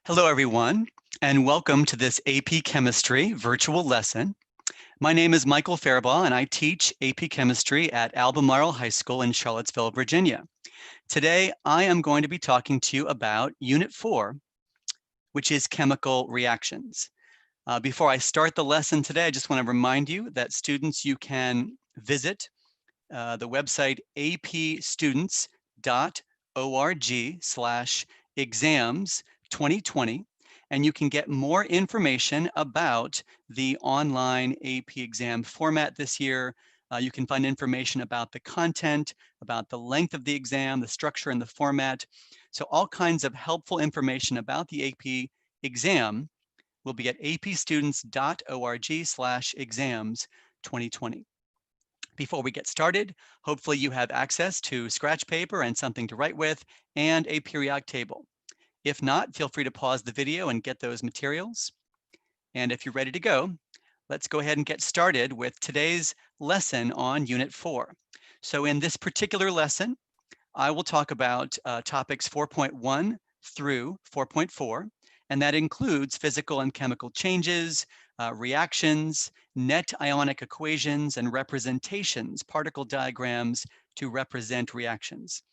Hello, everyone, and welcome to this AP Chemistry virtual lesson. My name is Michael Fairbaugh, and I teach AP Chemistry at Albemarle High School in Charlottesville, Virginia. Today, I am going to be talking to you about Unit 4, which is chemical reactions. Before I start the lesson today, I just want to remind you that students, you can visit the website apstudents.org/exams2020, and you can get more information about the online AP exam format this year. You can find information about the content, about the length of the exam, the structure and the format. So all kinds of helpful information about the AP exam will be at apstudents.org/exams2020. Before we get started, hopefully you have access to scratch paper and something to write with and a periodic table. If not, feel free to pause the video and get those materials. And if you're ready to go, let's go ahead and get started with today's lesson on Unit 4. So in this particular lesson, I will talk about topics 4.1 through 4.4, and that includes physical and chemical changes, reactions, net ionic equations, and representations, particle diagrams to represent reactions.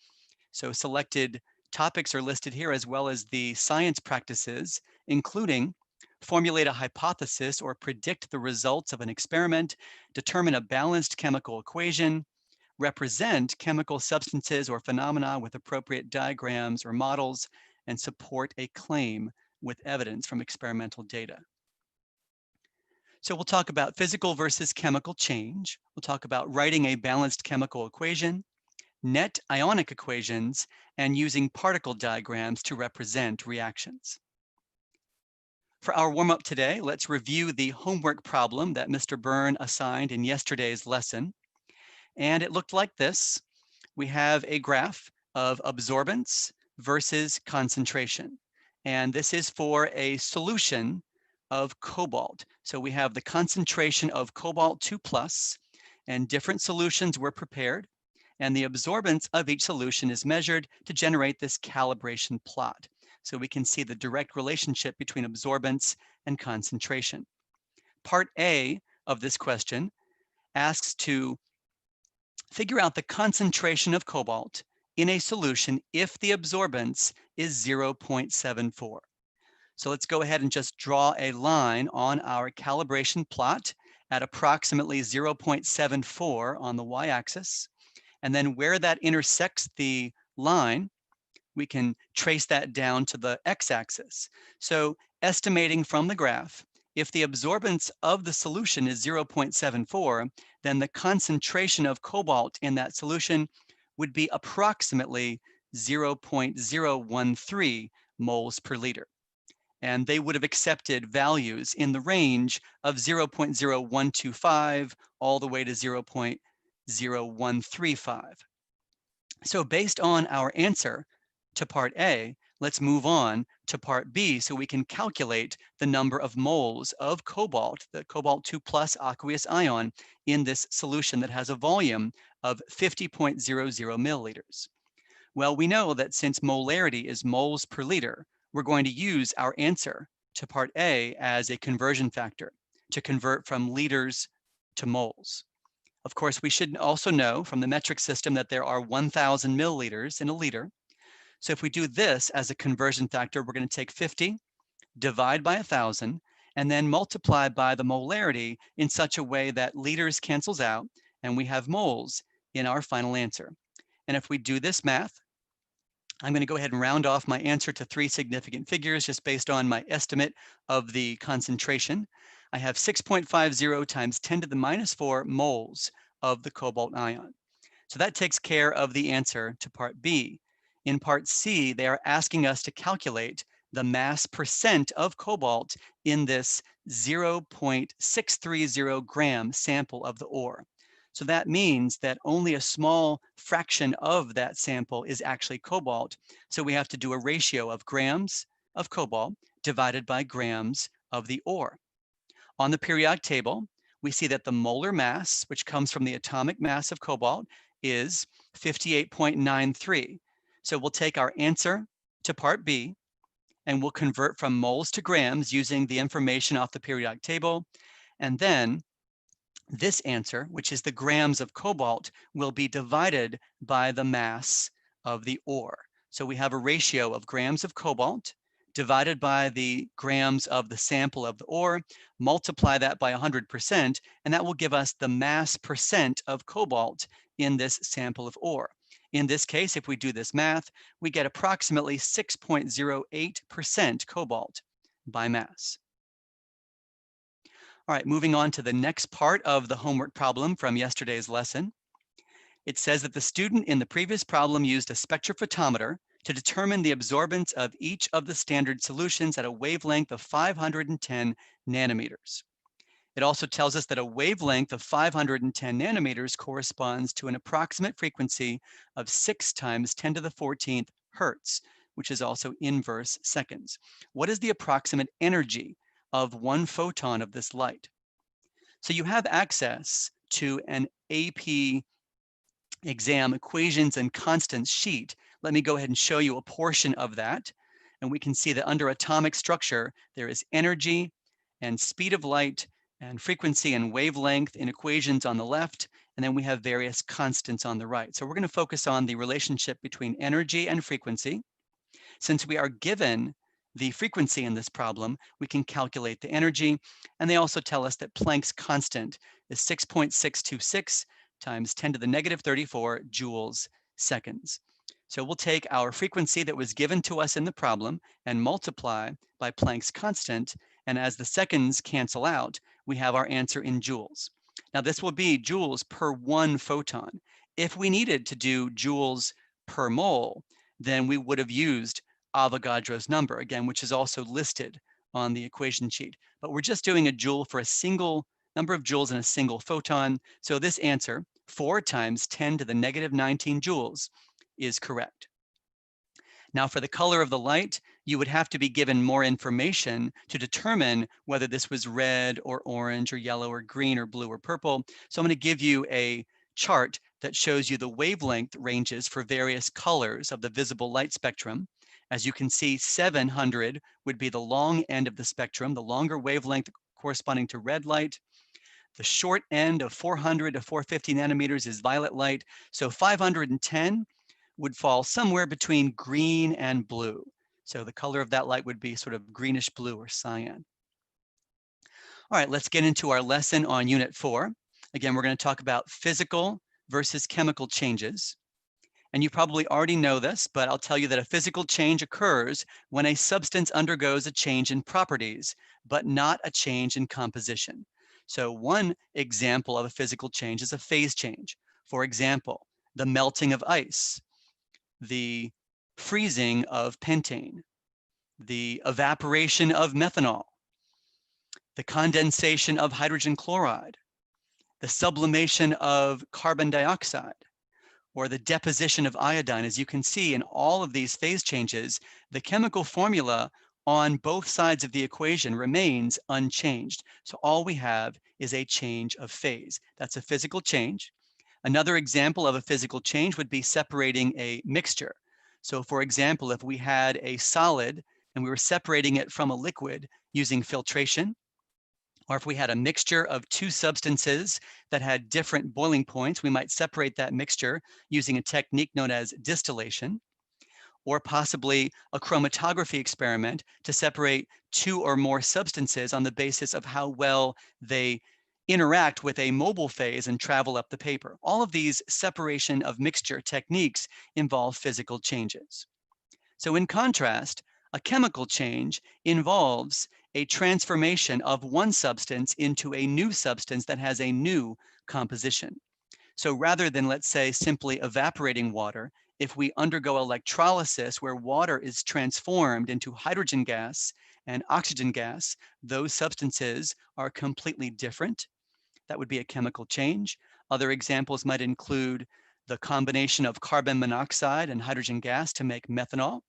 So selected topics are listed here, as well as the science practices, including formulate a hypothesis or predict the results of an experiment, determine a balanced chemical equation, represent chemical substances or phenomena with appropriate diagrams or models, and support a claim with evidence from experimental data. So we'll talk about physical versus chemical change. We'll talk about writing a balanced chemical equation, net ionic equations, and using particle diagrams to represent reactions. For our warm-up today, let's review the homework problem that Mr. Byrne assigned in yesterday's lesson. And it looked like this. We have a graph of absorbance versus concentration. And this is for a solution of cobalt. So we have the concentration of cobalt 2+, and different solutions were prepared, and the absorbance of each solution is measured to generate this calibration plot. So we can see the direct relationship between absorbance and concentration. Part A of this question asks to figure out the concentration of cobalt in a solution if the absorbance is 0.74. So let's go ahead and just draw a line on our calibration plot at approximately 0.74 on the y-axis. And then where that intersects the line, we can trace that down to the x-axis. So estimating from the graph, if the absorbance of the solution is 0.74, then the concentration of cobalt in that solution would be approximately 0.013 moles per liter. And they would have accepted values in the range of 0.0125 all the way to 0.0135. So based on our answer to part A, let's move on to part B so we can calculate the number of moles of cobalt, the cobalt 2+ aqueous ion, in this solution that has a volume of 50.00 milliliters. Well, we know that since molarity is moles per liter, we're going to use our answer to part A as a conversion factor to convert from liters to moles. Of course, we should also know from the metric system that there are 1,000 milliliters in a liter. So if we do this as a conversion factor, we're going to take 50, divide by 1,000, and then multiply by the molarity in such a way that liters cancels out, and we have moles in our final answer. And if we do this math, I'm going to go ahead and round off my answer to 3 significant figures just based on my estimate of the concentration. I have 6.50 times 10 to the minus 4 moles of the cobalt ion. So that takes care of the answer to part B. In part C, they are asking us to calculate the mass percent of cobalt in this 0.630 gram sample of the ore. So that means that only a small fraction of that sample is actually cobalt. So we have to do a ratio of grams of cobalt divided by grams of the ore. On the periodic table, we see that the molar mass, which comes from the atomic mass of cobalt, is 58.93. So we'll take our answer to part B and we'll convert from moles to grams using the information off the periodic table. And then this answer, which is the grams of cobalt, will be divided by the mass of the ore. So we have a ratio of grams of cobalt divided by the grams of the sample of the ore, multiply that by 100%, and that will give us the mass percent of cobalt in this sample of ore. In this case, if we do this math, we get approximately 6.08% cobalt by mass. All right, moving on to the next part of the homework problem from yesterday's lesson. It says that the student in the previous problem used a spectrophotometer to determine the absorbance of each of the standard solutions at a wavelength of 510 nanometers. It also tells us that a wavelength of 510 nanometers corresponds to an approximate frequency of 6 times 10 to the 14th hertz, which is also inverse seconds. What is the approximate energy of one photon of this light? So you have access to an AP exam equations and constants sheet. Let me go ahead and show you a portion of that. And we can see that under atomic structure, there is energy and speed of light and frequency and wavelength in equations on the left. And then we have various constants on the right. So we're going to focus on the relationship between energy and frequency. Since we are given the frequency in this problem, we can calculate the energy. And they also tell us that Planck's constant is 6.626 times 10 to the negative 34 joules seconds. So we'll take our frequency that was given to us in the problem and multiply by Planck's constant. And as the seconds cancel out, we have our answer in joules. Now this will be joules per one photon. If we needed to do joules per mole, then we would have used Avogadro's number, again, which is also listed on the equation sheet. But we're just doing a joule for a single number of joules in a single photon. So this answer, 4 times 10 to the negative 19 joules, is correct. Now for the color of the light, you would have to be given more information to determine whether this was red or orange or yellow or green or blue or purple. So I'm going to give you a chart that shows you the wavelength ranges for various colors of the visible light spectrum. As you can see, 700 would be the long end of the spectrum, the longer wavelength corresponding to red light. The short end of 400 to 450 nanometers is violet light. So 510 would fall somewhere between green and blue. So the color of that light would be sort of greenish blue or cyan. All right, let's get into our lesson on Unit 4. Again, we're going to talk about physical versus chemical changes. And you probably already know this, but I'll tell you that a physical change occurs when a substance undergoes a change in properties, but not a change in composition. So one example of a physical change is a phase change. For example, the melting of ice, the freezing of pentane, the evaporation of methanol, the condensation of hydrogen chloride, the sublimation of carbon dioxide, or the deposition of iodine. As you can see in all of these phase changes, the chemical formula on both sides of the equation remains unchanged. So all we have is a change of phase. That's a physical change. Another example of a physical change would be separating a mixture. So for example, if we had a solid and we were separating it from a liquid using filtration, or if we had a mixture of two substances that had different boiling points, we might separate that mixture using a technique known as distillation, or possibly a chromatography experiment to separate two or more substances on the basis of how well they interact with a mobile phase and travel up the paper. All of these separation of mixture techniques involve physical changes. So in contrast, a chemical change involves a transformation of one substance into a new substance that has a new composition. So rather than, let's say, simply evaporating water, if we undergo electrolysis where water is transformed into hydrogen gas and oxygen gas, those substances are completely different. That would be a chemical change. Other examples might include the combination of carbon monoxide and hydrogen gas to make methanol,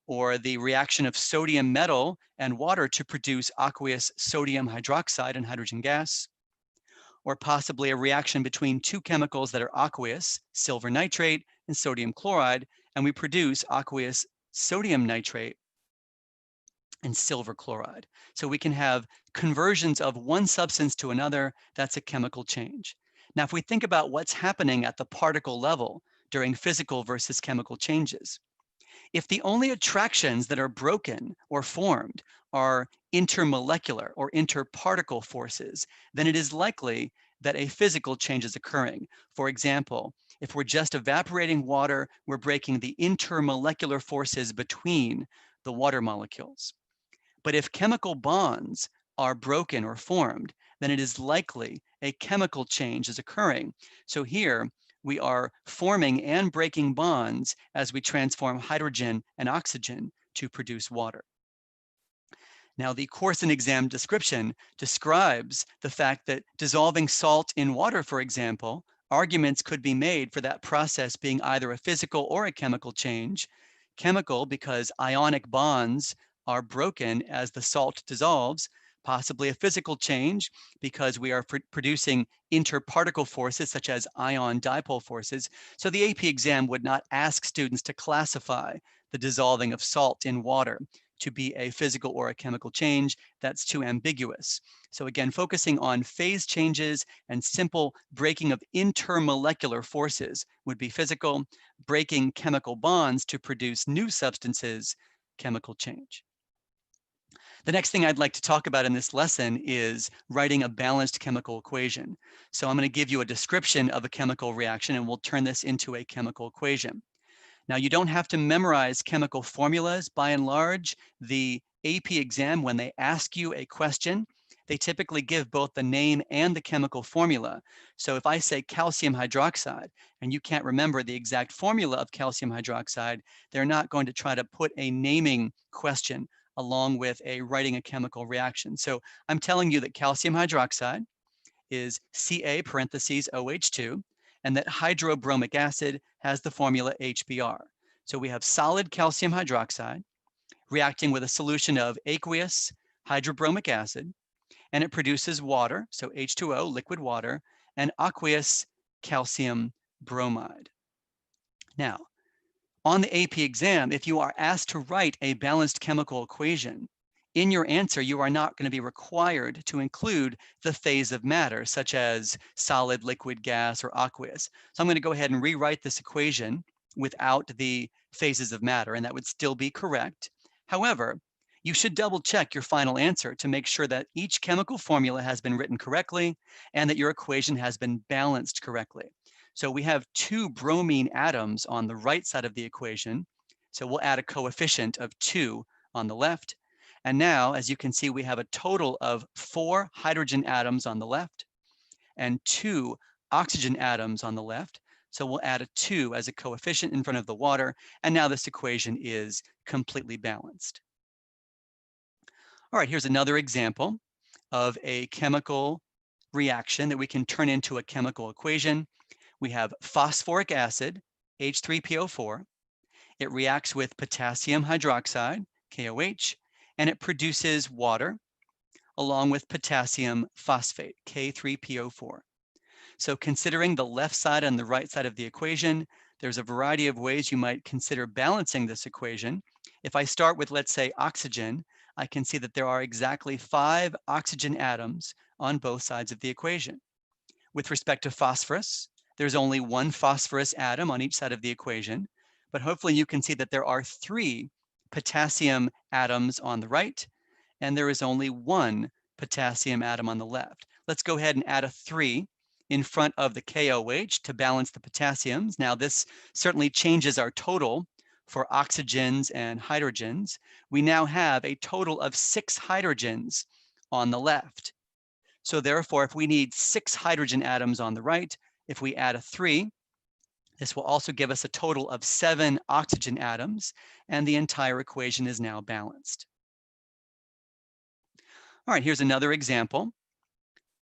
or the reaction of sodium metal and water to produce aqueous sodium hydroxide and hydrogen gas, or possibly a reaction between two chemicals that are aqueous, silver nitrate and sodium chloride, and we produce aqueous sodium nitrate and silver chloride. So we can have conversions of one substance to another. That's a chemical change. Now, if we think about what's happening at the particle level during physical versus chemical changes, if the only attractions that are broken or formed are intermolecular or interparticle forces, then it is likely that a physical change is occurring. For example, if we're just evaporating water, we're breaking the intermolecular forces between the water molecules. But if chemical bonds are broken or formed, then it is likely a chemical change is occurring. So here we are forming and breaking bonds as we transform hydrogen and oxygen to produce water. Now, the course and exam description describes the fact that dissolving salt in water, for example, arguments could be made for that process being either a physical or a chemical change. Chemical, because ionic bonds are broken as the salt dissolves, possibly a physical change because we are producing interparticle forces such as ion dipole forces. So the AP exam would not ask students to classify the dissolving of salt in water to be a physical or a chemical change. That's too ambiguous. So again, focusing on phase changes and simple breaking of intermolecular forces would be physical. Breaking chemical bonds to produce new substances, chemical change. The next thing I'd like to talk about in this lesson is writing a balanced chemical equation. So I'm going to give you a description of a chemical reaction, and we'll turn this into a chemical equation. Now, you don't have to memorize chemical formulas. By and large, the AP exam, when they ask you a question, they typically give both the name and the chemical formula. So if I say calcium hydroxide and you can't remember the exact formula of calcium hydroxide, they're not going to try to put a naming question along with writing a chemical reaction. So I'm telling you that calcium hydroxide is Ca parentheses OH2, and that hydrobromic acid has the formula HBr. So we have solid calcium hydroxide reacting with a solution of aqueous hydrobromic acid, and it produces water, so H2O, liquid water, and aqueous calcium bromide. Now, on the AP exam, if you are asked to write a balanced chemical equation, in your answer, you are not going to be required to include the phase of matter, such as solid, liquid, gas, or aqueous. So I'm going to go ahead and rewrite this equation without the phases of matter, and that would still be correct. However, you should double check your final answer to make sure that each chemical formula has been written correctly and that your equation has been balanced correctly. So we have 2 bromine atoms on the right side of the equation. So we'll add a coefficient of 2 on the left. And now, as you can see, we have a total of 4 hydrogen atoms on the left and 2 oxygen atoms on the left. So we'll add a 2 as a coefficient in front of the water. And now this equation is completely balanced. All right, here's another example of a chemical reaction that we can turn into a chemical equation. We have phosphoric acid, H3PO4. It reacts with potassium hydroxide, KOH, and it produces water along with potassium phosphate, K3PO4. So considering the left side and the right side of the equation, there's a variety of ways you might consider balancing this equation. If I start with, let's say, oxygen, I can see that there are exactly 5 oxygen atoms on both sides of the equation. With respect to phosphorus, there's only 1 phosphorus atom on each side of the equation, but hopefully you can see that there are 3 potassium atoms on the right, and there is only 1 potassium atom on the left. Let's go ahead and add a 3 in front of the KOH to balance the potassiums. Now this certainly changes our total for oxygens and hydrogens. We now have a total of 6 hydrogens on the left. So therefore, if we need 6 hydrogen atoms on the right, if we add a 3, this will also give us a total of 7 oxygen atoms, and the entire equation is now balanced. All right, here's another example.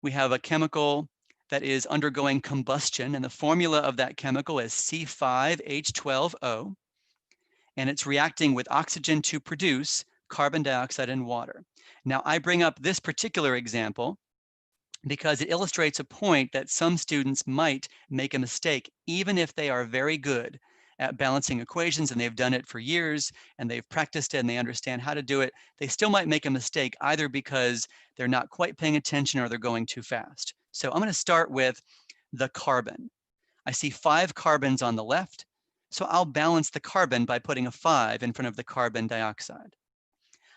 We have a chemical that is undergoing combustion, and the formula of that chemical is C5H12O, and it's reacting with oxygen to produce carbon dioxide and water. Now, I bring up this particular example because it illustrates a point that some students might make a mistake, even if they are very good at balancing equations and they've done it for years and they've practiced it and they understand how to do it, they still might make a mistake either because they're not quite paying attention or they're going too fast. So I'm going to start with the carbon. I see 5 carbons on the left, so I'll balance the carbon by putting a 5 in front of the carbon dioxide.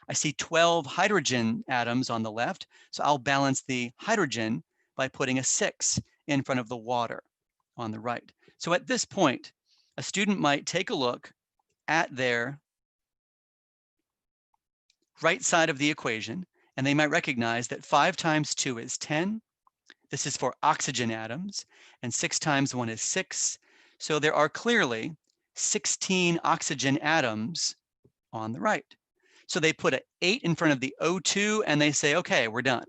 I see 12 hydrogen atoms on the left, so I'll balance the hydrogen by putting a 6 in front of the water on the right. So at this point, a student might take a look at their right side of the equation, and they might recognize that 5 times 2 is 10. This is for oxygen atoms, and 6 times 1 is 6. So there are clearly 16 oxygen atoms on the right. So they put an 8 in front of the O2 and they say, okay, we're done.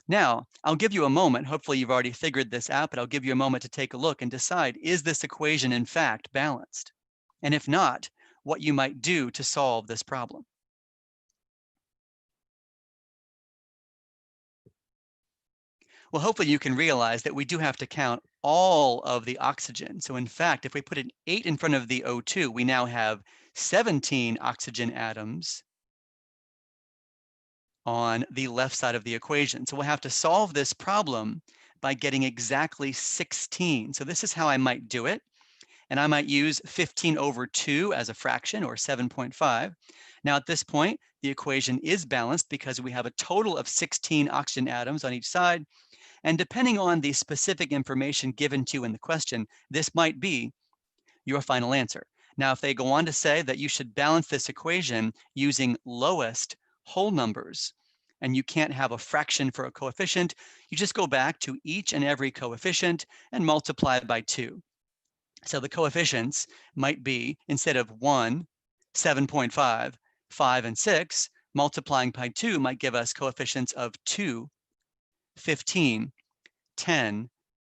Now, I'll give you a moment. Hopefully you've already figured this out, but I'll give you a moment to take a look and decide, is this equation in fact balanced? And if not, what you might do to solve this problem. Well, hopefully you can realize that we do have to count all of the oxygen. So in fact, if we put an 8 in front of the O2, we now have 17 oxygen atoms on the left side of the equation. So we'll have to solve this problem by getting exactly 16. So this is how I might do it. And I might use 15 over 2 as a fraction, or 7.5. Now at this point, the equation is balanced because we have a total of 16 oxygen atoms on each side. And depending on the specific information given to you in the question, this might be your final answer. Now, if they go on to say that you should balance this equation using lowest whole numbers, and you can't have a fraction for a coefficient, you just go back to each and every coefficient and multiply by 2. So the coefficients might be, instead of 1, 7.5, 5, and 6, multiplying by 2 might give us coefficients of 2, 15, 10,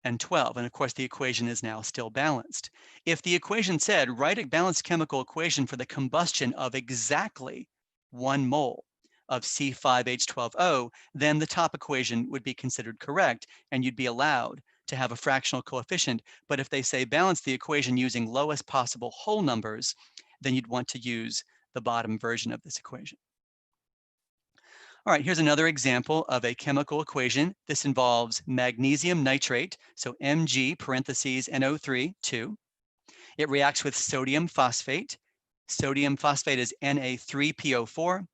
and 12. And of course, the equation is now still balanced. If the equation said, write a balanced chemical equation for the combustion of exactly 1 mole of C5H12O, then the top equation would be considered correct, and you'd be allowed to have a fractional coefficient. But if they say balance the equation using lowest possible whole numbers, then you'd want to use the bottom version of this equation. All right, here's another example of a chemical equation. This involves magnesium nitrate, so Mg parentheses NO3, 2. It reacts with sodium phosphate. Sodium phosphate is Na3PO4.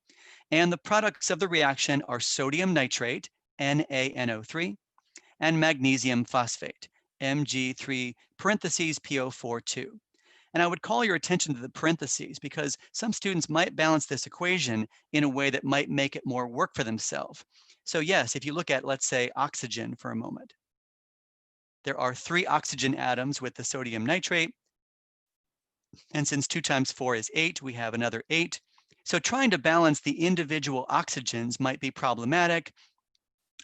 And the products of the reaction are sodium nitrate, NaNO3, and magnesium phosphate, Mg3 parentheses PO4, 2. And I would call your attention to the parentheses because some students might balance this equation in a way that might make it more work for themselves. So yes, if you look at, let's say, oxygen for a moment, there are 3 oxygen atoms with the sodium nitrate. And since 2 times 4 is 8, we have another 8. So trying to balance the individual oxygens might be problematic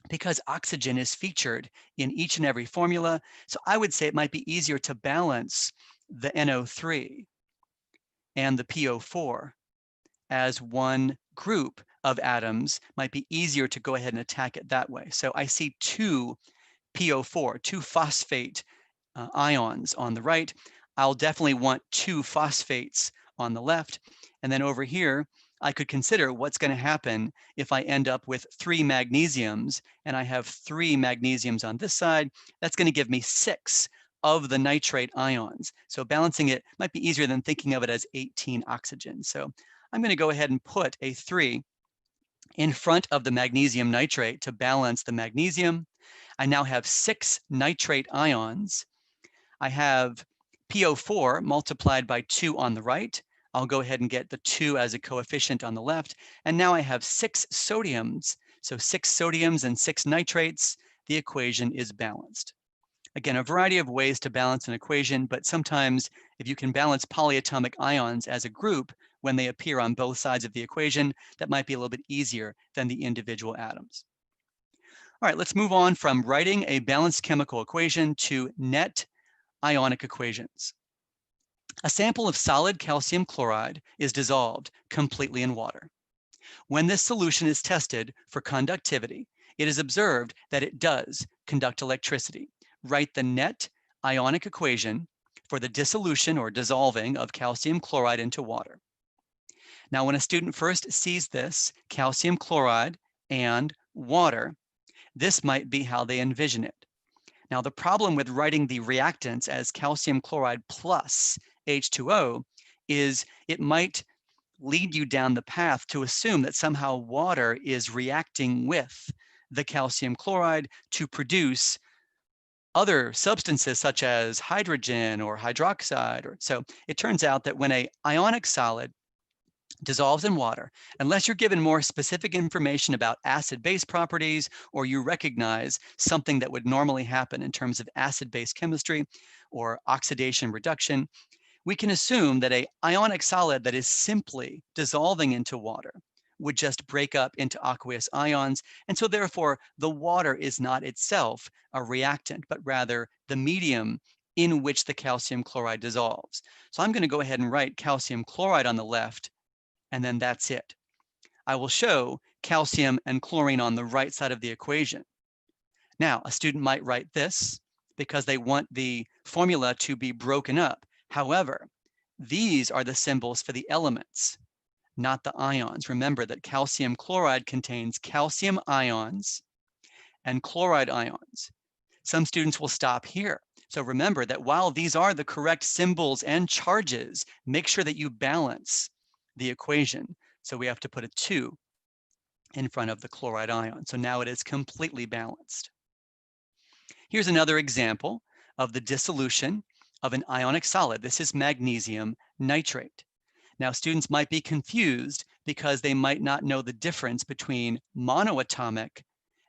because oxygen is featured in each and every formula. So I would say it might be easier to balance the NO3 and the PO4 as one group of atoms. Might be easier to go ahead and attack it that way. So I see 2 PO4, 2 phosphate ions on the right. I'll definitely want 2 phosphates on the left. And then over here, I could consider what's going to happen if I end up with 3 magnesiums and I have 3 magnesiums on this side. That's going to give me 6 of the nitrate ions. So balancing it might be easier than thinking of it as 18 oxygen. So I'm going to go ahead and put a 3 in front of the magnesium nitrate to balance the magnesium. I now have 6 nitrate ions. I have PO4 multiplied by 2 on the right. I'll go ahead and get the 2 as a coefficient on the left. And now I have 6 sodiums. So 6 sodiums and 6 nitrates. The equation is balanced. Again, a variety of ways to balance an equation, but sometimes if you can balance polyatomic ions as a group when they appear on both sides of the equation, that might be a little bit easier than the individual atoms. All right, let's move on from writing a balanced chemical equation to net ionic equations. A sample of solid calcium chloride is dissolved completely in water. When this solution is tested for conductivity, it is observed that it does conduct electricity. Write the net ionic equation for the dissolution or dissolving of calcium chloride into water. Now, when a student first sees this, calcium chloride and water, this might be how they envision it. Now, the problem with writing the reactants as calcium chloride plus H2O is it might lead you down the path to assume that somehow water is reacting with the calcium chloride to produce other substances such as hydrogen or hydroxide. So it turns out that when an ionic solid dissolves in water, unless you're given more specific information about acid-base properties, or you recognize something that would normally happen in terms of acid-base chemistry or oxidation reduction, we can assume that an ionic solid that is simply dissolving into water would just break up into aqueous ions. And so therefore, the water is not itself a reactant, but rather the medium in which the calcium chloride dissolves. So I'm going to go ahead and write calcium chloride on the left, and then that's it. I will show calcium and chlorine on the right side of the equation. Now, a student might write this because they want the formula to be broken up. However, these are the symbols for the elements, not the ions. Remember that calcium chloride contains calcium ions and chloride ions. Some students will stop here. So remember that while these are the correct symbols and charges, make sure that you balance the equation. So we have to put a 2 in front of the chloride ion. So now it is completely balanced. Here's another example of the dissolution of an ionic solid. This is magnesium nitrate. Now, students might be confused because they might not know the difference between monoatomic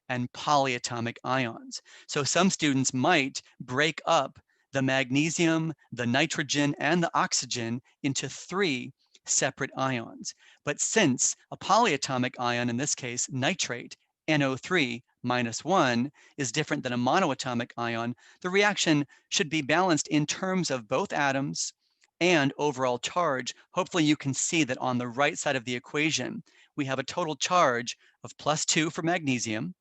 and polyatomic ions. So some students might break up the magnesium, the nitrogen, and the oxygen into 3 separate ions. But since a polyatomic ion, in this case nitrate, NO3 -1, is different than a monoatomic ion, the reaction should be balanced in terms of both atoms and overall charge. Hopefully you can see that on the right side of the equation, we have a total charge of +2 for magnesium,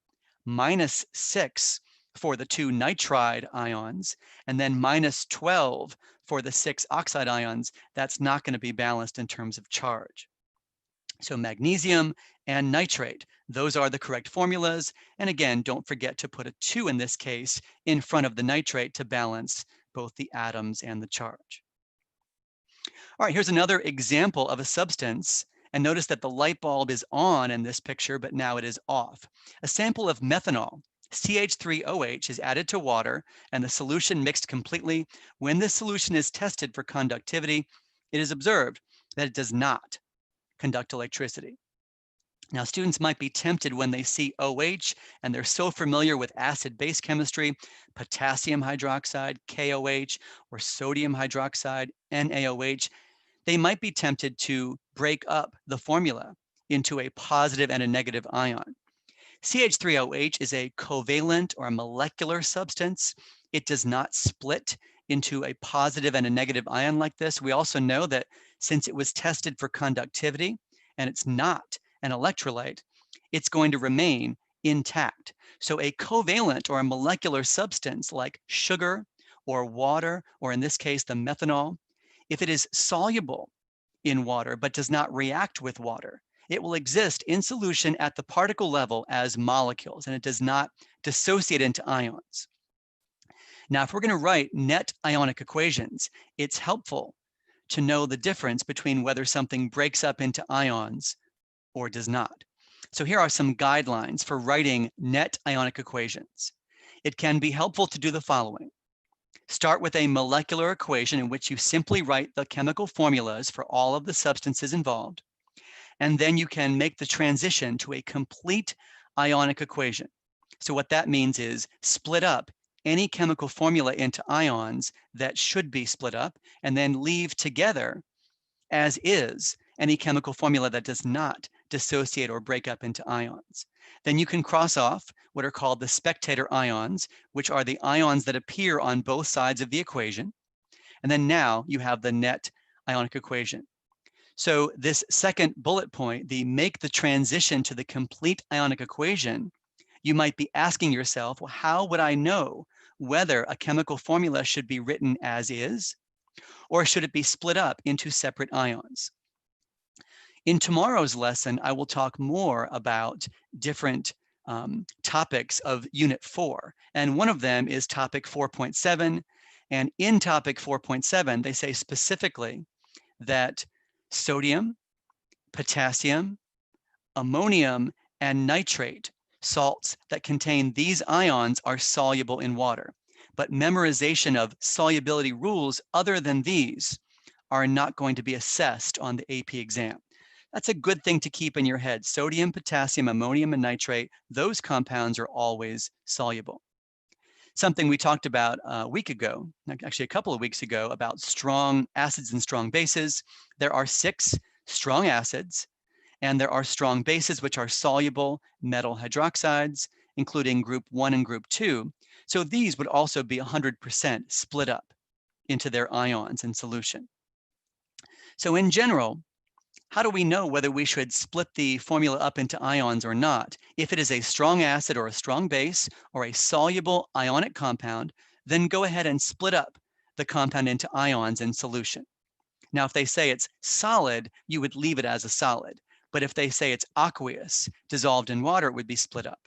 -6 for the 2 nitride ions, and then -12 for the 6 oxide ions. That's not going to be balanced in terms of charge. So magnesium and nitrate, those are the correct formulas. And again, don't forget to put a 2 in this case in front of the nitrate to balance both the atoms and the charge. All right, here's another example of a substance. And notice that the light bulb is on in this picture, but now it is off. A sample of methanol, CH3OH, is added to water and the solution mixed completely. When this solution is tested for conductivity, it is observed that it does not conduct electricity. Now, students might be tempted when they see OH and they're so familiar with acid-base chemistry, potassium hydroxide, KOH, or sodium hydroxide, NaOH, they might be tempted to break up the formula into a positive and a negative ion. CH3OH is a covalent or a molecular substance. It does not split into a positive and a negative ion like this. We also know that since it was tested for conductivity and it's not an electrolyte, it's going to remain intact. So a covalent or a molecular substance like sugar or water, or in this case, the methanol, if it is soluble in water but does not react with water, it will exist in solution at the particle level as molecules, and it does not dissociate into ions. Now, if we're going to write net ionic equations, it's helpful to know the difference between whether something breaks up into ions or does not. So here are some guidelines for writing net ionic equations. It can be helpful to do the following. Start with a molecular equation in which you simply write the chemical formulas for all of the substances involved. And then you can make the transition to a complete ionic equation. So what that means is split up any chemical formula into ions that should be split up, and then leave together as is any chemical formula that does not dissociate or break up into ions. Then you can cross off what are called the spectator ions, which are the ions that appear on both sides of the equation. And then now you have the net ionic equation. So this second bullet point, the make the transition to the complete ionic equation, you might be asking yourself, well, how would I know whether a chemical formula should be written as is Or should it be split up into separate ions? In tomorrow's lesson, I will talk more about different topics of Unit 4. And one of them is topic 4.7. And in topic 4.7, they say specifically that sodium, potassium, ammonium, and nitrate, salts that contain these ions, are soluble in water. But memorization of solubility rules other than these are not going to be assessed on the AP exam. That's a good thing to keep in your head. Sodium, potassium, ammonium, and nitrate, those compounds are always soluble. Something we talked about a week ago, actually a couple of weeks ago, about strong acids and strong bases. There are 6 strong acids, and there are strong bases, which are soluble metal hydroxides, including group 1 and group 2. So these would also be 100% split up into their ions in solution. So in general, how do we know whether we should split the formula up into ions or not? If it is a strong acid or a strong base or a soluble ionic compound, then go ahead and split up the compound into ions in solution. Now, if they say it's solid, you would leave it as a solid. But if they say it's aqueous, dissolved in water, it would be split up.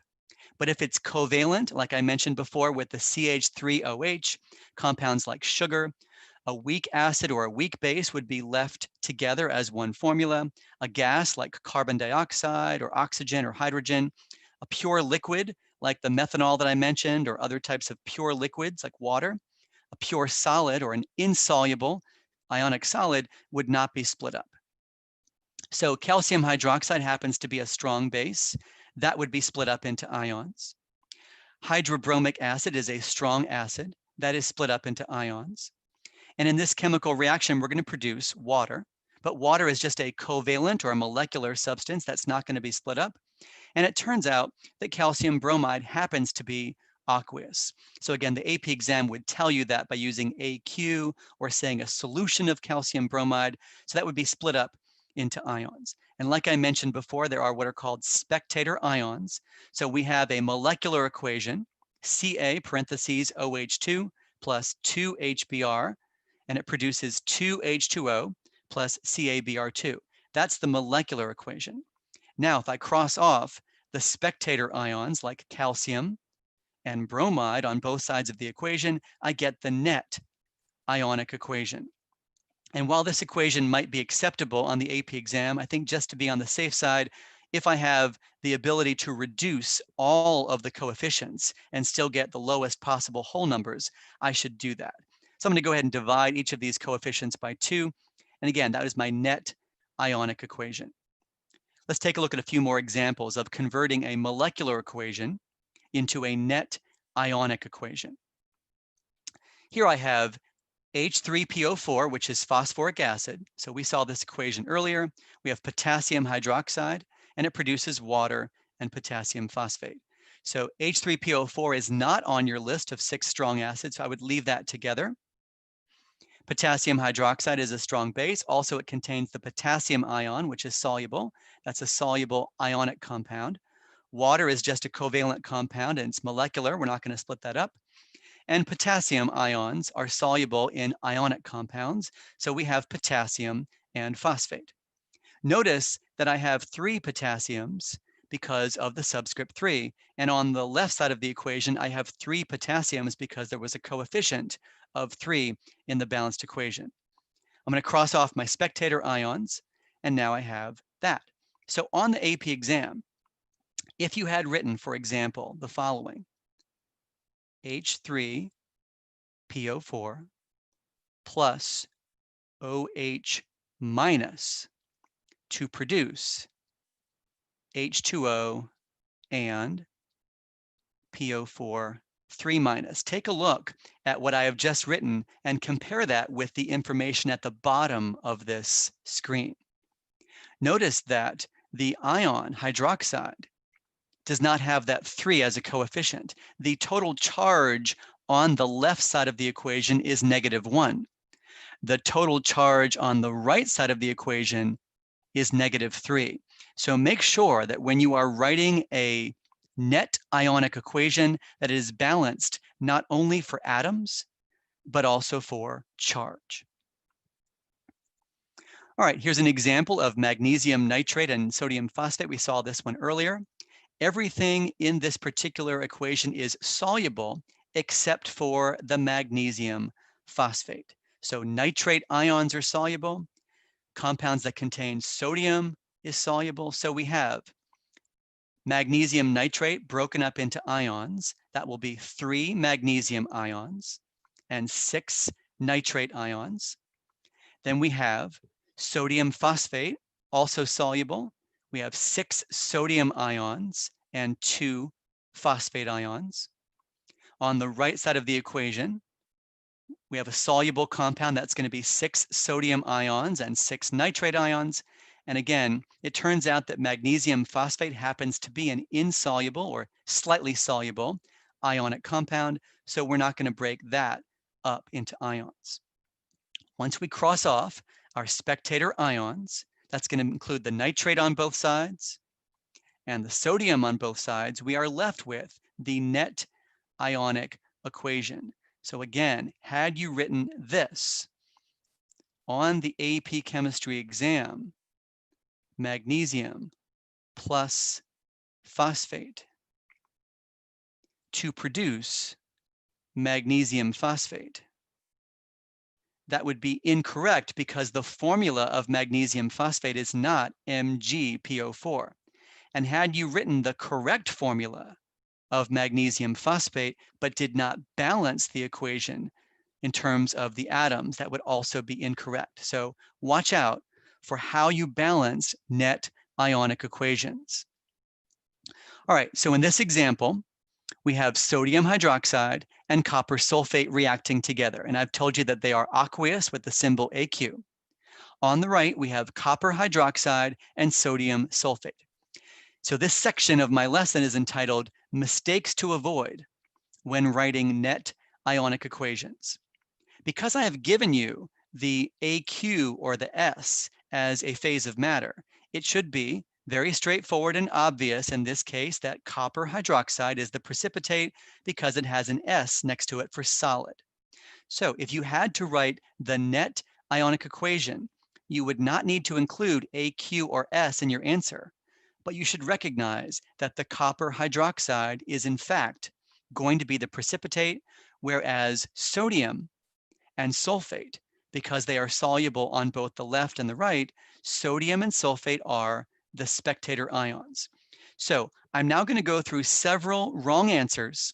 But if it's covalent, like I mentioned before with the CH3OH, compounds like sugar, a weak acid or a weak base would be left together as one formula. A gas like carbon dioxide or oxygen or hydrogen, a pure liquid like the methanol that I mentioned, or other types of pure liquids like water, a pure solid or an insoluble ionic solid would not be split up. So calcium hydroxide happens to be a strong base. That would be split up into ions. Hydrobromic acid is a strong acid. That is split up into ions. And in this chemical reaction, we're going to produce water. But water is just a covalent or a molecular substance that's not going to be split up. And it turns out that calcium bromide happens to be aqueous. So again, the AP exam would tell you that by using AQ or saying a solution of calcium bromide. So that would be split up into ions. And like I mentioned before, there are what are called spectator ions. So we have a molecular equation, Ca parentheses OH2 plus 2HBr, and it produces 2H2O plus CaBr2. That's the molecular equation. Now, if I cross off the spectator ions like calcium and bromide on both sides of the equation, I get the net ionic equation. And while this equation might be acceptable on the AP exam, I think just to be on the safe side, if I have the ability to reduce all of the coefficients and still get the lowest possible whole numbers, I should do that. So I'm going to go ahead and divide each of these coefficients by 2. And again, that is my net ionic equation. Let's take a look at a few more examples of converting a molecular equation into a net ionic equation. Here I have H3PO4, which is phosphoric acid. So we saw this equation earlier. We have potassium hydroxide, and it produces water and potassium phosphate. So H3PO4 is not on your list of 6 strong acids, so I would leave that together. Potassium hydroxide is a strong base. Also, it contains the potassium ion, which is soluble. That's a soluble ionic compound. Water is just a covalent compound, and it's molecular. We're not going to split that up. And potassium ions are soluble in ionic compounds. So we have potassium and phosphate. Notice that I have 3 potassiums because of the subscript 3. And on the left side of the equation, I have 3 potassiums because there was a coefficient of 3 in the balanced equation. I'm going to cross off my spectator ions, and now I have that. So on the AP exam, if you had written, for example, the following: H3PO4 plus OH minus to produce H2O and PO4 3 minus. Take a look at what I have just written and compare that with the information at the bottom of this screen. Notice that the ion hydroxide does not have that 3 as a coefficient. The total charge on the left side of the equation is -1. The total charge on the right side of the equation is -3. So make sure that when you are writing a net ionic equation, that it is balanced not only for atoms, but also for charge. All right, here's an example of magnesium nitrate and sodium phosphate. We saw this one earlier. Everything in this particular equation is soluble except for the magnesium phosphate. So nitrate ions are soluble. Compounds that contain sodium is soluble. So we have magnesium nitrate broken up into ions. That will be 3 magnesium ions and 6 nitrate ions. Then we have sodium phosphate, also soluble. We have 6 sodium ions and 2 phosphate ions. On the right side of the equation, we have a soluble compound that's going to be 6 sodium ions and 6 nitrate ions. And again, it turns out that magnesium phosphate happens to be an insoluble or slightly soluble ionic compound, so we're not going to break that up into ions. Once we cross off our spectator ions, that's going to include the nitrate on both sides and the sodium on both sides, we are left with the net ionic equation. So again, had you written this on the AP chemistry exam, magnesium plus phosphate to produce magnesium phosphate, that would be incorrect because the formula of magnesium phosphate is not MgPO4. And had you written the correct formula of magnesium phosphate, but did not balance the equation in terms of the atoms, that would also be incorrect. So watch out for how you balance net ionic equations. All right, so in this example, we have sodium hydroxide and copper sulfate reacting together. And I've told you that they are aqueous with the symbol AQ. On the right, we have copper hydroxide and sodium sulfate. So this section of my lesson is entitled Mistakes to Avoid when Writing Net Ionic Equations. Because I have given you the AQ or the S as a phase of matter, it should be very straightforward and obvious in this case that copper hydroxide is the precipitate because it has an S next to it for solid. So if you had to write the net ionic equation, you would not need to include AQ or S in your answer, but you should recognize that the copper hydroxide is in fact going to be the precipitate, whereas sodium and sulfate, because they are soluble on both the left and the right, sodium and sulfate are the spectator ions. So I'm now going to go through several wrong answers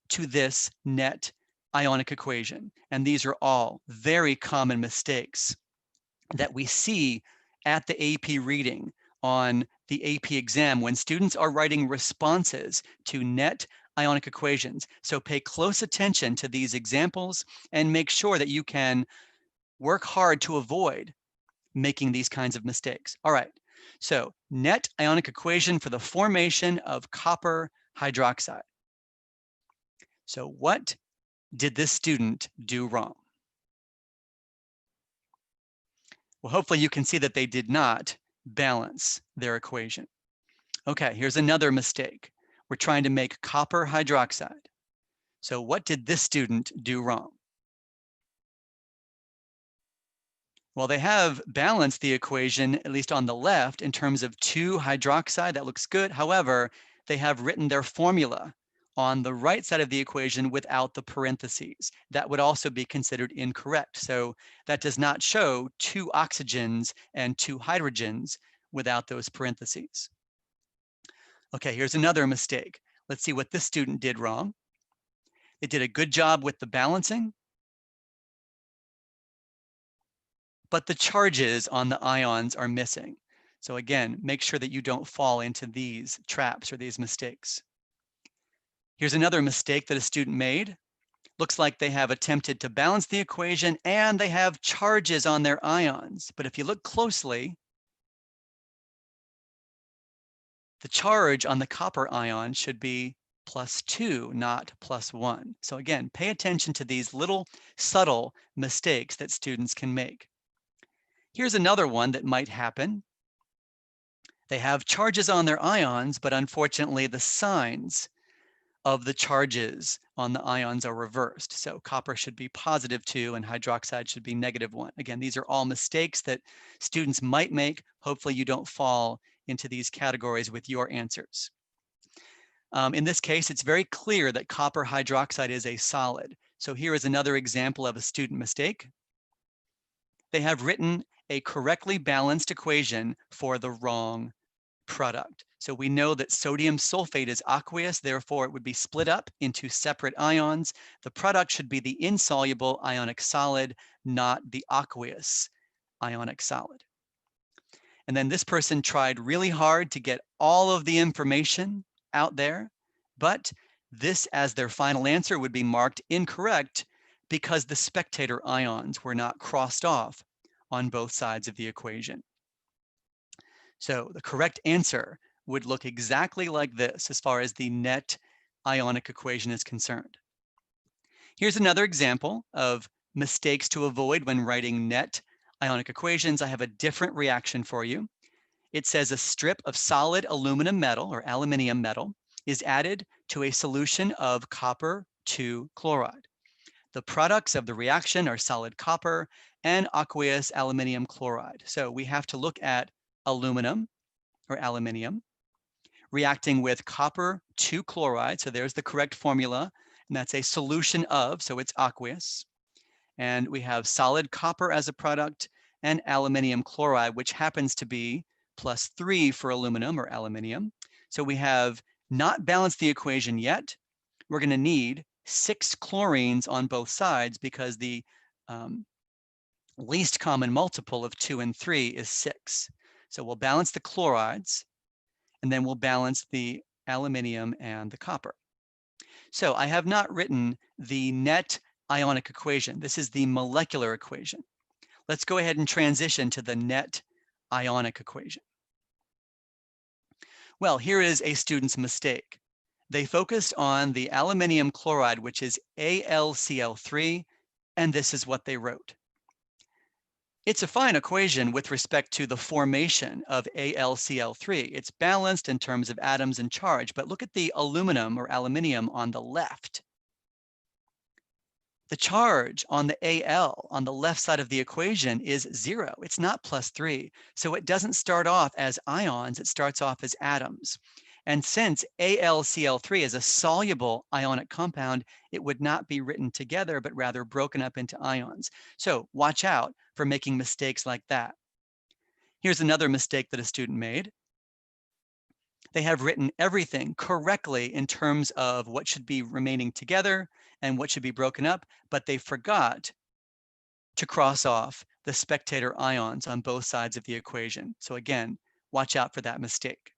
to this net ionic equation. And these are all very common mistakes that we see at the AP reading on the AP exam when students are writing responses to net ionic equations. So pay close attention to these examples and make sure that you can work hard to avoid making these kinds of mistakes. All right, so net ionic equation for the formation of copper hydroxide. So what did this student do wrong? Well, hopefully you can see that they did not balance their equation. Okay, here's another mistake. We're trying to make copper hydroxide. So what did this student do wrong? Well, they have balanced the equation, at least on the left, in terms of 2 hydroxide. That looks good. However, they have written their formula on the right side of the equation without the parentheses. That would also be considered incorrect. So that does not show 2 oxygens and 2 hydrogens without those parentheses. Okay, here's another mistake. Let's see what this student did wrong. They did a good job with the balancing, but the charges on the ions are missing. So again, make sure that you don't fall into these traps or these mistakes. Here's another mistake that a student made. Looks like they have attempted to balance the equation and they have charges on their ions. But if you look closely, the charge on the copper ion should be +2, not +1. So again, pay attention to these little subtle mistakes that students can make. Here's another one that might happen. They have charges on their ions, but unfortunately the signs of the charges on the ions are reversed. So copper should be +2 and hydroxide should be -1. Again, these are all mistakes that students might make. Hopefully you don't fall into these categories with your answers. In this case, it's very clear that copper hydroxide is a solid. So here is another example of a student mistake. They have written a correctly balanced equation for the wrong product. So we know that sodium sulfate is aqueous, therefore it would be split up into separate ions. The product should be the insoluble ionic solid, not the aqueous ionic solid. And then this person tried really hard to get all of the information out there, but this as their final answer would be marked incorrect because the spectator ions were not crossed off on both sides of the equation. So the correct answer would look exactly like this as far as the net ionic equation is concerned. Here's another example of mistakes to avoid when writing net ionic equations. I have a different reaction for you. It says a strip of solid aluminum metal or aluminium metal is added to a solution of copper 2 chloride. The products of the reaction are solid copper and aqueous aluminium chloride. So we have to look at aluminum or aluminium reacting with copper 2 chloride. So there's the correct formula, and that's a solution of, so it's aqueous. And we have solid copper as a product and aluminium chloride, which happens to be +3 for aluminum or aluminium. So we have not balanced the equation yet. We're going to need 6 chlorines on both sides because the least common multiple of 2 and 3 is 6. So we'll balance the chlorides, and then we'll balance the aluminium and the copper. So I have not written the net ionic equation. This is the molecular equation. Let's go ahead and transition to the net ionic equation. Well, here is a student's mistake. They focused on the aluminium chloride, which is AlCl3, and this is what they wrote. It's a fine equation with respect to the formation of AlCl3. It's balanced in terms of atoms and charge, but look at the aluminum or aluminium on the left. The charge on the Al on the left side of the equation is 0. It's not +3. So it doesn't start off as ions, it starts off as atoms. And since AlCl3 is a soluble ionic compound, it would not be written together, but rather broken up into ions. So watch out for making mistakes like that. Here's another mistake that a student made. They have written everything correctly in terms of what should be remaining together and what should be broken up, but they forgot to cross off the spectator ions on both sides of the equation. So again, watch out for that mistake.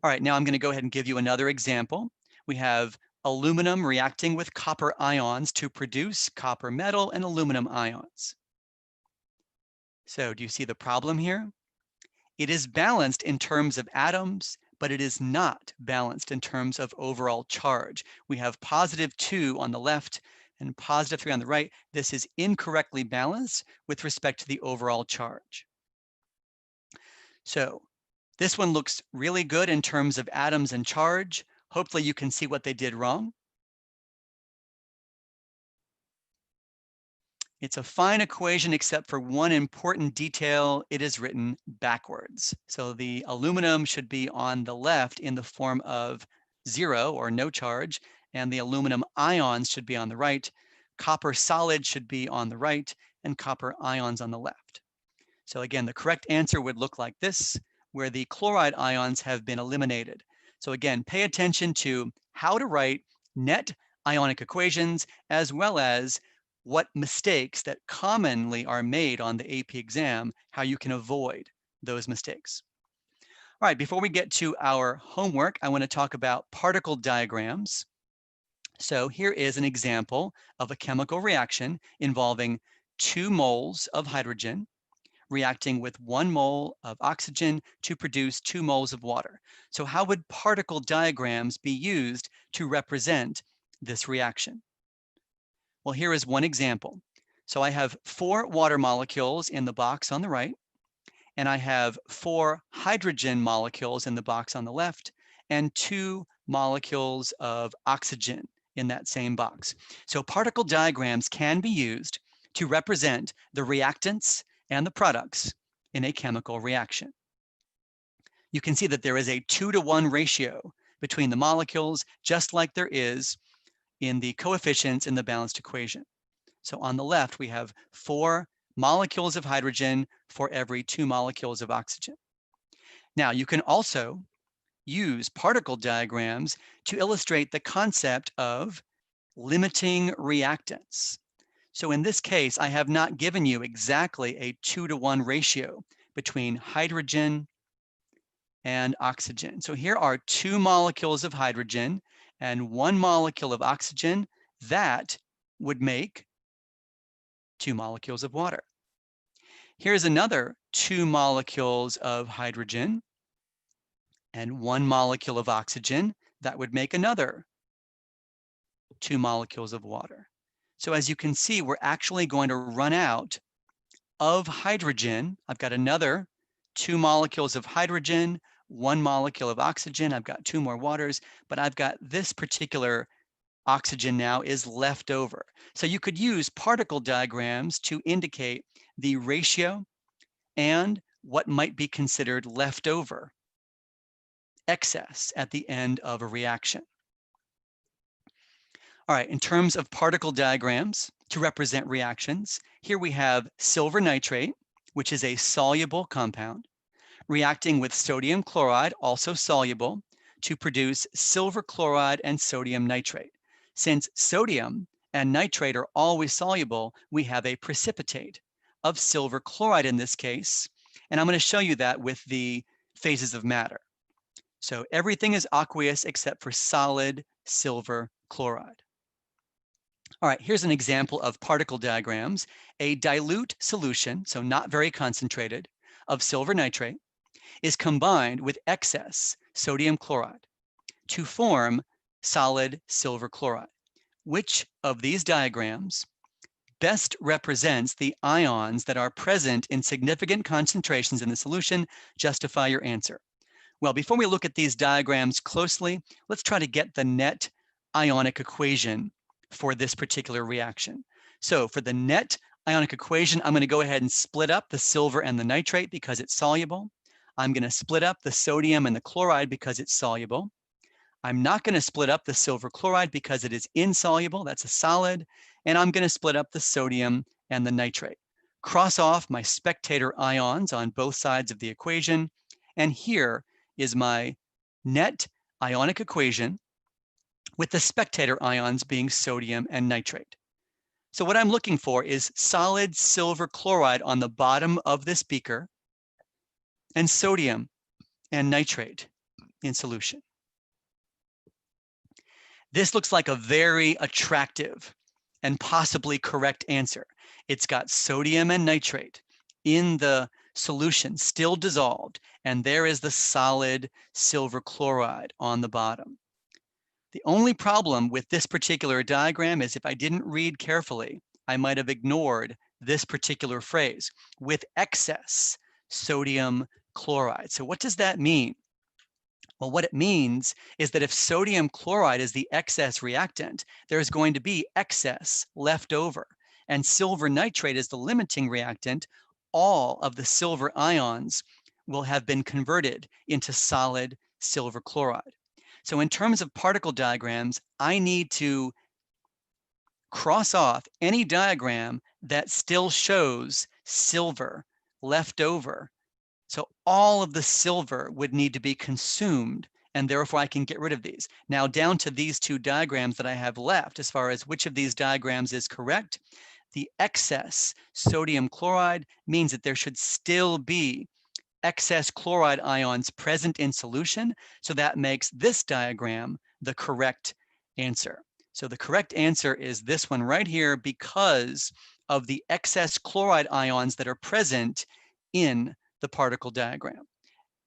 All right, now I'm going to go ahead and give you another example. We have aluminum reacting with copper ions to produce copper metal and aluminum ions. So do you see the problem here? It is balanced in terms of atoms, but it is not balanced in terms of overall charge. We have +2 on the left and +3 on the right. This is incorrectly balanced with respect to the overall charge. So this one looks really good in terms of atoms and charge. Hopefully you can see what they did wrong. It's a fine equation except for one important detail. It is written backwards. So the aluminum should be on the left in the form of 0 or no charge, and the aluminum ions should be on the right. Copper solid should be on the right, and copper ions on the left. So again, the correct answer would look like this, where the chloride ions have been eliminated. So again, pay attention to how to write net ionic equations, as well as what mistakes that commonly are made on the AP exam, how you can avoid those mistakes. All right, before we get to our homework, I want to talk about particle diagrams. So here is an example of a chemical reaction involving 2 moles of hydrogen reacting with 1 mole of oxygen to produce 2 moles of water. So how would particle diagrams be used to represent this reaction? Well, here is one example. So I have 4 water molecules in the box on the right, and I have 4 hydrogen molecules in the box on the left, and 2 molecules of oxygen in that same box. So particle diagrams can be used to represent the reactants and the products in a chemical reaction. You can see that there is a 2-to-1 ratio between the molecules, just like there is in the coefficients in the balanced equation. So on the left, we have 4 molecules of hydrogen for every 2 molecules of oxygen. Now, you can also use particle diagrams to illustrate the concept of limiting reactants. So in this case, I have not given you exactly a 2-to-1 ratio between hydrogen and oxygen. So here are 2 molecules of hydrogen and 1 molecule of oxygen. That would make 2 molecules of water. Here's another 2 molecules of hydrogen and 1 molecule of oxygen. That would make another 2 molecules of water. So as you can see, we're actually going to run out of hydrogen. I've got another 2 molecules of hydrogen, 1 molecule of oxygen. I've got 2 more waters, but I've got this particular oxygen now is left over. So you could use particle diagrams to indicate the ratio and what might be considered leftover, excess at the end of a reaction. All right, in terms of particle diagrams to represent reactions, here we have silver nitrate, which is a soluble compound, reacting with sodium chloride, also soluble, to produce silver chloride and sodium nitrate. Since sodium and nitrate are always soluble, we have a precipitate of silver chloride in this case, and I'm going to show you that with the phases of matter. So everything is aqueous except for solid silver chloride. All right, here's an example of particle diagrams. A dilute solution, so not very concentrated, of silver nitrate is combined with excess sodium chloride to form solid silver chloride. Which of these diagrams best represents the ions that are present in significant concentrations in the solution? Justify your answer. Well, before we look at these diagrams closely, let's try to get the net ionic equation for this particular reaction. So for the net ionic equation, I'm going to go ahead and split up the silver and the nitrate because it's soluble. I'm going to split up the sodium and the chloride because it's soluble. I'm not going to split up the silver chloride because it is insoluble. That's a solid. And I'm going to split up the sodium and the nitrate. Cross off my spectator ions on both sides of the equation. And here is my net ionic equation, with the spectator ions being sodium and nitrate. So what I'm looking for is solid silver chloride on the bottom of this beaker and sodium and nitrate in solution. This looks like a very attractive and possibly correct answer. It's got sodium and nitrate in the solution, still dissolved, and there is the solid silver chloride on the bottom. The only problem with this particular diagram is if I didn't read carefully, I might have ignored this particular phrase, with excess sodium chloride. So what does that mean? Well, what it means is that if sodium chloride is the excess reactant, there's going to be excess left over, and silver nitrate is the limiting reactant. All of the silver ions will have been converted into solid silver chloride. So in terms of particle diagrams, I need to cross off any diagram that still shows silver left over. So all of the silver would need to be consumed, and therefore I can get rid of these. Now down to these 2 diagrams that I have left, as far as which of these diagrams is correct, the excess sodium chloride means that there should still be excess chloride ions present in solution. So that makes this diagram the correct answer. So the correct answer is this one right here because of the excess chloride ions that are present in the particle diagram.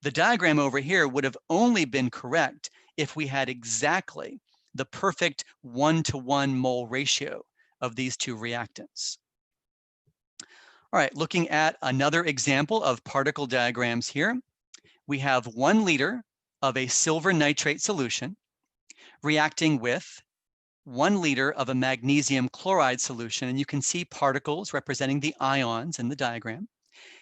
The diagram over here would have only been correct if we had exactly the perfect 1-to-1 mole ratio of these 2 reactants. All right, looking at another example of particle diagrams here, we have 1 liter of a silver nitrate solution reacting with 1 liter of a magnesium chloride solution, and you can see particles representing the ions in the diagram.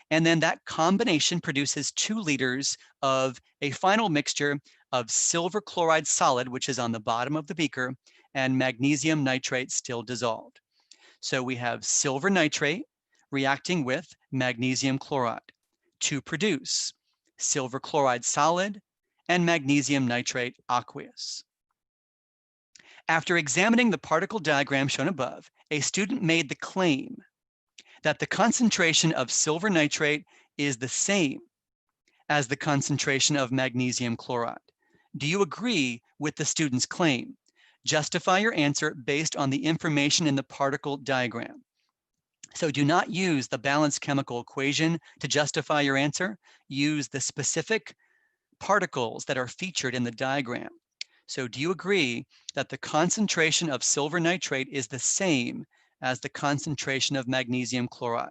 And then that combination produces 2 liters of a final mixture of silver chloride solid, which is on the bottom of the beaker, and magnesium nitrate still dissolved. So we have silver nitrate reacting with magnesium chloride to produce silver chloride solid and magnesium nitrate aqueous. After examining the particle diagram shown above, a student made the claim that the concentration of silver nitrate is the same as the concentration of magnesium chloride. Do you agree with the student's claim? Justify your answer based on the information in the particle diagram. So do not use the balanced chemical equation to justify your answer. Use the specific particles that are featured in the diagram. So do you agree that the concentration of silver nitrate is the same as the concentration of magnesium chloride?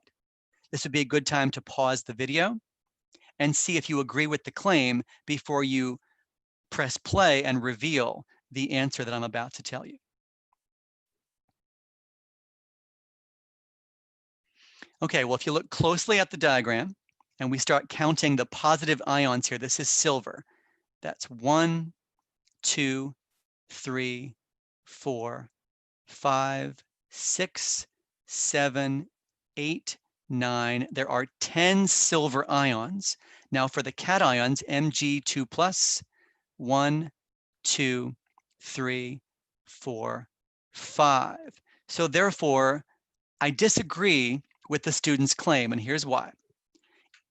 This would be a good time to pause the video and see if you agree with the claim before you press play and reveal the answer that I'm about to tell you. Okay, well, if you look closely at the diagram and we start counting the positive ions here, this is silver. That's 1, 2, 3, 4, 5, 6, 7, 8, 9. There are 10 silver ions. Now for the cations, Mg2+, 1, 2, 3, 4, 5. So therefore, I disagree with the student's claim, and here's why.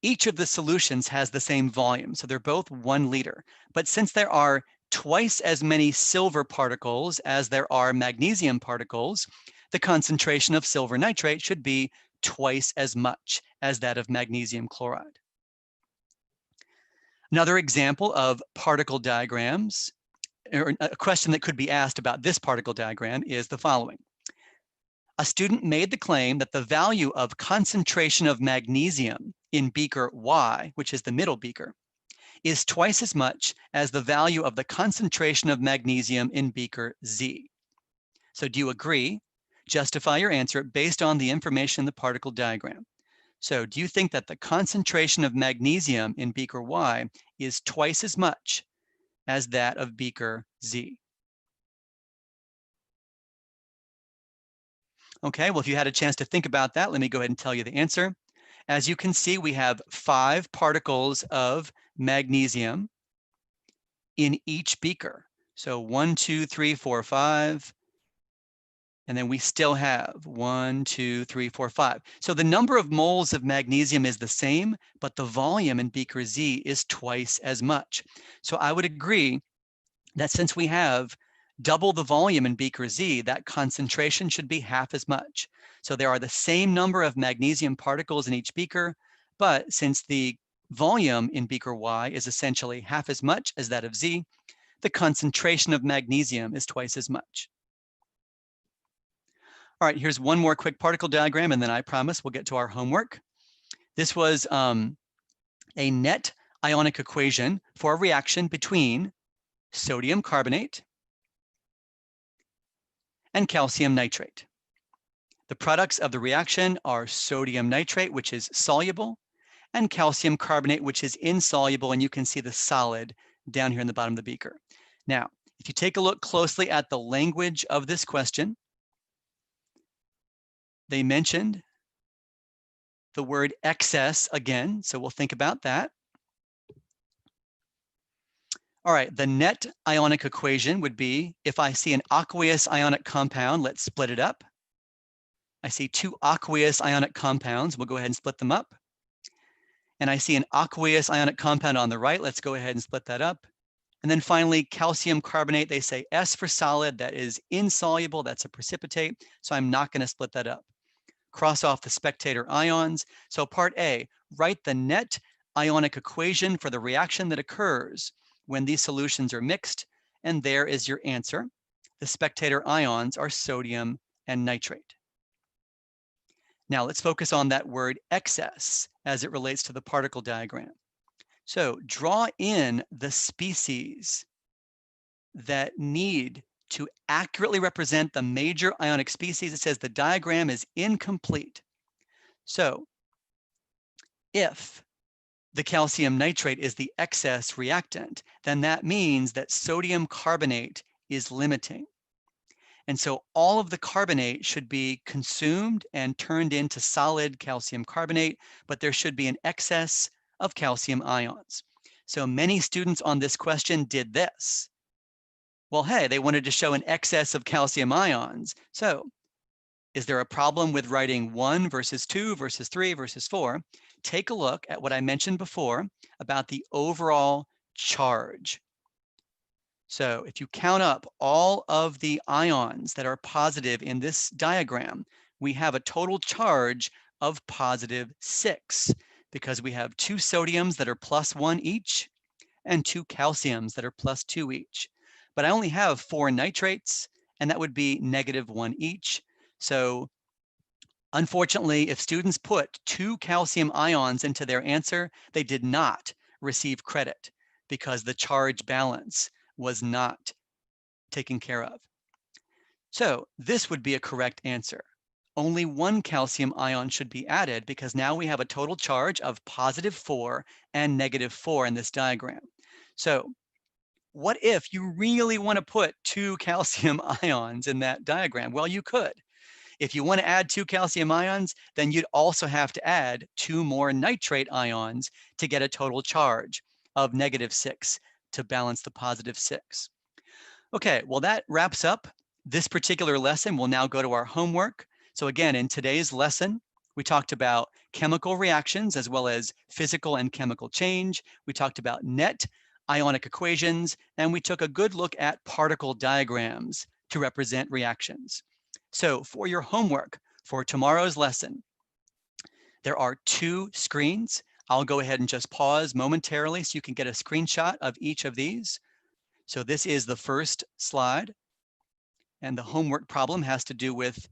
Each of the solutions has the same volume, so they're both 1 liter. But since there are twice as many silver particles as there are magnesium particles, the concentration of silver nitrate should be twice as much as that of magnesium chloride. Another example of particle diagrams, or a question that could be asked about this particle diagram, is the following. A student made the claim that the value of concentration of magnesium in beaker Y, which is the middle beaker, is twice as much as the value of the concentration of magnesium in beaker Z. So do you agree? Justify your answer based on the information in the particle diagram. So do you think that the concentration of magnesium in beaker Y is twice as much as that of beaker Z? Okay, well, if you had a chance to think about that, let me go ahead and tell you the answer. As you can see, we have 5 particles of magnesium in each beaker. So 1, 2, 3, 4, 5. And then we still have 1, 2, 3, 4, 5. So the number of moles of magnesium is the same, but the volume in beaker Z is twice as much. So I would agree that since we have double the volume in beaker Z, that concentration should be half as much. So there are the same number of magnesium particles in each beaker, but since the volume in beaker Y is essentially half as much as that of Z, the concentration of magnesium is twice as much. All right, here's one more quick particle diagram, and then I promise we'll get to our homework. This was a net ionic equation for a reaction between sodium carbonate and calcium nitrate. The products of the reaction are sodium nitrate, which is soluble, and calcium carbonate, which is insoluble, and you can see the solid down here in the bottom of the beaker. Now, if you take a look closely at the language of this question, they mentioned the word excess again, so we'll think about that. All right, the net ionic equation would be, if I see an aqueous ionic compound, let's split it up. I see 2 aqueous ionic compounds. We'll go ahead and split them up. And I see an aqueous ionic compound on the right. Let's go ahead and split that up. And then finally, calcium carbonate, they say S for solid. That is insoluble. That's a precipitate. So I'm not going to split that up. Cross off the spectator ions. So part A, write the net ionic equation for the reaction that occurs when these solutions are mixed. And there is your answer. The spectator ions are sodium and nitrate. Now let's focus on that word excess as it relates to the particle diagram. So draw in the species that need to accurately represent the major ionic species, it says the diagram is incomplete. So if the calcium nitrate is the excess reactant, then that means that sodium carbonate is limiting. And so all of the carbonate should be consumed and turned into solid calcium carbonate, but there should be an excess of calcium ions. So many students on this question did this. Well, hey, they wanted to show an excess of calcium ions. So is there a problem with writing 1 versus 2 versus 3 versus 4? Take a look at what I mentioned before about the overall charge. So if you count up all of the ions that are positive in this diagram, we have a total charge of positive 6 because we have 2 sodiums that are +1 each and 2 calciums that are +2 each. But I only have 4 nitrates, and that would be -1 each. So unfortunately, if students put 2 calcium ions into their answer, they did not receive credit because the charge balance was not taken care of. So this would be a correct answer. Only 1 calcium ion should be added because now we have a total charge of +4 and -4 in this diagram. So what if you really want to put 2 calcium ions in that diagram? Well, you could. If you want to add 2 calcium ions, then you'd also have to add 2 more nitrate ions to get a total charge of -6 to balance the +6. Okay, well, that wraps up this particular lesson. We'll now go to our homework. So again, in today's lesson, we talked about chemical reactions as well as physical and chemical change. We talked about net ionic equations, and we took a good look at particle diagrams to represent reactions. So for your homework for tomorrow's lesson, there are 2 screens. I'll go ahead and just pause momentarily so you can get a screenshot of each of these. So this is the first slide, and the homework problem has to do with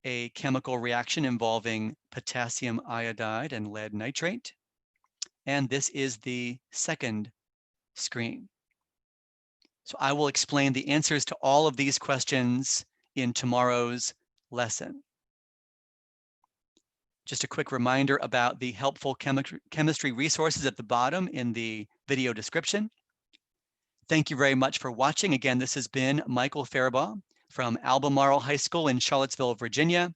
a chemical reaction involving potassium iodide and lead nitrate. And this is the second screen. So I will explain the answers to all of these questions in tomorrow's lesson. Just a quick reminder about the helpful chemistry resources at the bottom in the video description. Thank you very much for watching. Again, this has been Michael Faribaugh from Albemarle High School in Charlottesville, Virginia.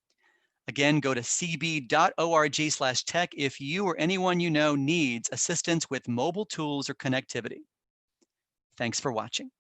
Again, go to cb.org/tech if you or anyone you know needs assistance with mobile tools or connectivity. Thanks for watching.